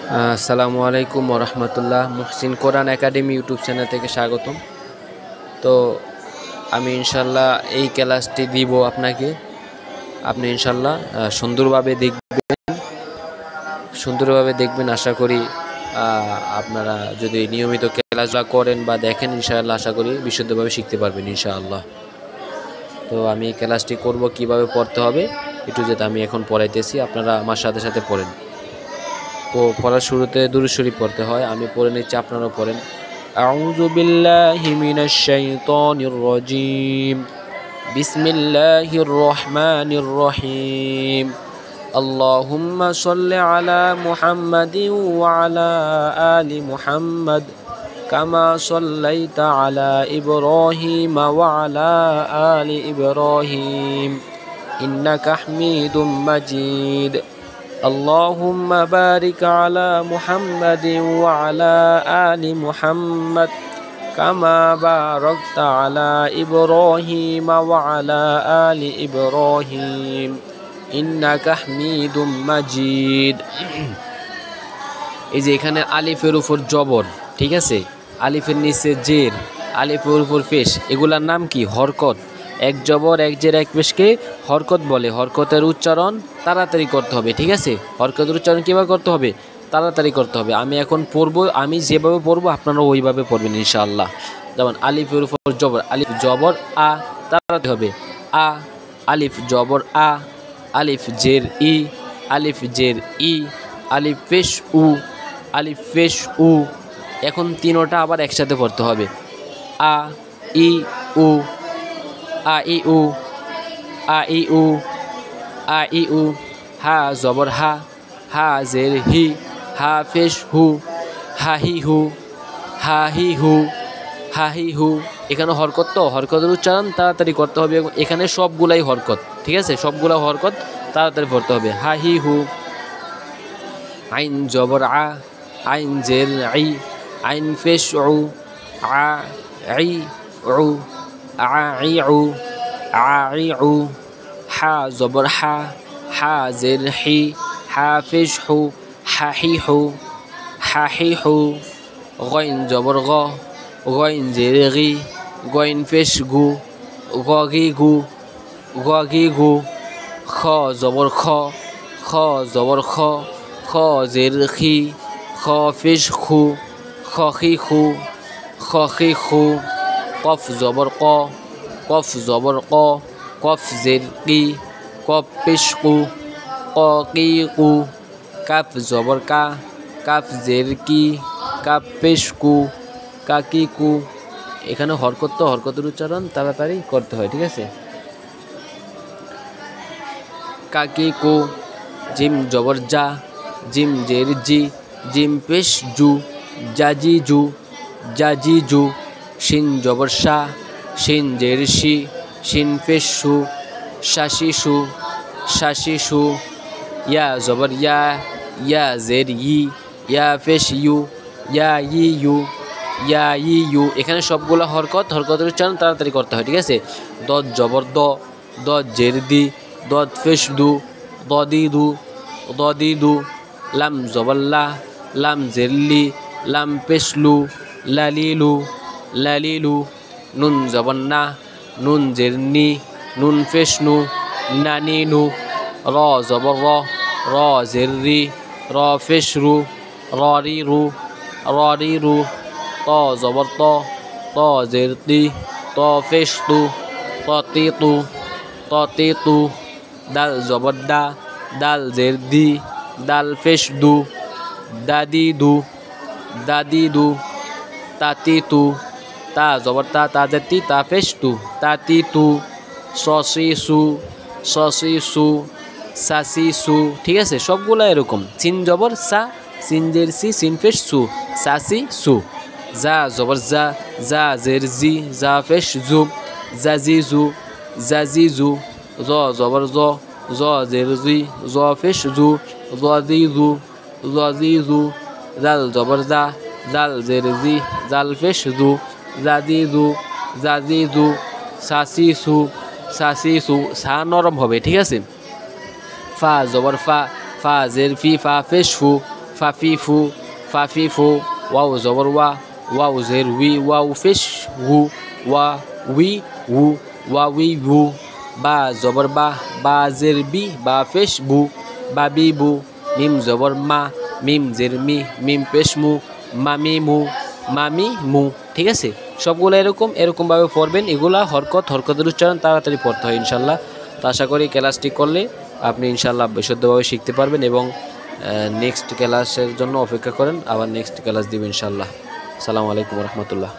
আসসালামু আলাইকুম ওরহমতুল্লাহ। মুহসিন কোরআন একাডেমি ইউটিউব চ্যানেল থেকে স্বাগতম। তো আমি ইনশাল্লাহ এই ক্লাসটি দিব আপনাকে। আপনি ইনশাল্লাহ সুন্দরভাবে দেখবেন। আশা করি আপনারা যদি নিয়মিত ক্লাসটা করেন বা দেখেন, ইনশাআল্লাহ আশা করি বিশুদ্ধভাবে শিখতে পারবেন ইনশাআল্লাহ। তো আমি ক্লাসটি করব কিভাবে পড়তে হবে একটু যেটা আমি এখন পড়াইতেছি, আপনারা আমার সাথে সাথে পড়েন। তো পড়ার শুরুতে দুরূদ শরীফ পড়তে হয়, আমি পড়ে নিচ্ছি, আপনারাও পড়েন। আউযু বিল্লাহি মিনাশ শাইতানির রাজীম। বিসমিল্লাহির রহমানির রহিম। আল্লাহুম্মা সাল্লি আলা মুহাম্মাদিন ওয়া আলা আলি মুহাম্মাদ কামা সাল্লাইতা আলা ইব্রাহিম ওয়া আলা আলি ইব্রাহিম ইন্নাকা হামিদুম মাজিদ। اللهم بارك على محمد وعلى آل محمد كما باركت على إبراهيم وعلى آل إبراهيم إنك حميد مجيد। এই যে এখানে আলিফের উপর জবর, ঠিক আছে, আলিফের নিচে জের, আলিফের উপর পেশ, এগুলার নাম কি? হরকত। এক জবর এক জের এক পেশকে হরকত বলে। হরকতের উচ্চারণ তাড়াতাড়ি করতে হবে, ঠিক আছে। হরকতের উচ্চারণ কীভাবে করতে হবে? তাড়াতাড়ি করতে হবে। আমি এখন পড়বো, আমি যেভাবে পড়বো আপনারা ওইভাবে পড়বেন ইনশাআল্লাহ। যেমন আলিফের উপর জবর, আলিফ জবর আ, তাড়াতাড়ি হবে। আ, আলিফ জবর আ, আলিফ জের ই, আলিফ জের ই, আলিফ পেশ উ, আলিফ পেশ উ। এখন তিনোটা আবার একসাথে পড়তে হবে। আ ই উ, আ ই উ, আ ই উ, আ ই উ। হা জবর হা, হা জের হি, হা পেশ হু, হা হি হু, হা হি হু, হা হি হু। এখানে হরকত, তো হরকতের উচ্চারণ তাড়াতাড়ি করতে হবে। এখানে সবগুলাই হরকত, ঠিক আছে, সবগুলা হরকত তাড়াতাড়ি পড়তে হবে। হা হি হু। আইন জবর আ, আইন জের আই, আইন পেশ উ, আ আই উ, আ ই উ, আ ই উ। হা জবর হা, হা জের হি, হা পেশ হু, হা হি হু, হা হি হু। গইন জবর গ, গইন জের গি, গইন পেশ গু, গ গি গু, গ গি গু। খ জবর খ, খ জবর খ, খ জের খি, খ পেশ খু, খ খি খু, খ খি খু। কফ জবর ক, কফ জবর ক, কফ জের কি, কফ পেশ কু, ক কি কু। কাফ জবর কা, কাফ জের কি, কাফ পেশ কু, কা কি কু। এখানে হরকত, তো হরকতের উচ্চারণ তাড়াতাড়ি করতে হয়, ঠিক আছে। কা কি কু। জিম জবর যা, জিম জের জি, জিম পেশ জু, জাজি জু, জাজি জু। শিন জবর শা, শিন জের শি, শিন পেশ সু, শাশি সু, শাশি সু। ইয়া জবর ইয়া, ইয়া জের ই, ইয়া পেশ ইউ, ইয়া ই ইউ, ইয়া ই ইউ। এখানে সবগুলো হরকত, হরকতের উচ্চারণ তাড়াতাড়ি করতে হয়, ঠিক আছে। দদ জবর দ, দদ জের দি, দদ পেশ দু, দদি দু, দদি দু। লাম জবর লা, লাম জের লি, লাম পেশ লু, লালিলু, লালিলু। নুন জবর না, নুন জের নি, নুন পেশ নু, নানি নু। র জবর র, র জের রি, র পেশ রু, র রি রু, র রি রু। ত জবর ত, ত জের তি, ত পেশ তু, ত তি তু, ত তি তু। দাল জবর দা, দাল জের দি, দাল পেশ দু, দাদি দু, দাদি দু। তাতি তু, তা জবর তা, তা জের তি, তা পেশ তু, তাতি তু। সসি সু, সসি সু, সাসি সু, ঠিক আছে, সবগুলা এরকম। সিন জবর সা, সিন জের সি, সিন পেশ সু, সাসি সু। জা জবর জা, জা জের জি, জা পেশ জু, জাজি জু, জাজি জু। জ জবর জ, জ জের জি, জ পেশ জু, জজি জু, জজি জু। জাল জবর জা, জাল জের জি, জাল পেশ জু, জাজি জু, জাজি জু। সাসি সু, সাসি সু। সা নরম হবে, ঠিক আছে। ফা জবর ফা, ফা জের ফি, ফা পেশ ফু, ফাফি ফু ফাফি ফু, ওয়াও জবর ওয়া, ওয়াও জের উই, ওয়াও ফেশ হু, ওয়া উই হু, ওয়া উই হু, বা জবর বা জের বি, বা ফেশ বু, বাবি বু, মিম জবর মা, মিম জের মি, মিম পেশ মু, মামি মু, মামি মু। ঠিক আছে, সবগুলো এরকমভাবে পড়বেন। এগুলা হরকতের উচ্চারণ তাড়াতাড়ি পড়তে হয় ইনশাল্লাহ। তো আশা করি ক্লাসটি করলে আপনি ইনশাল্লাহ বিশুদ্ধভাবে শিখতে পারবেন এবং নেক্সট ক্লাসের জন্য অপেক্ষা করেন, আবার নেক্সট ক্লাস দিবেন ইনশাল্লাহ। আসসালামু আলাইকুম রহমতুল্লাহ।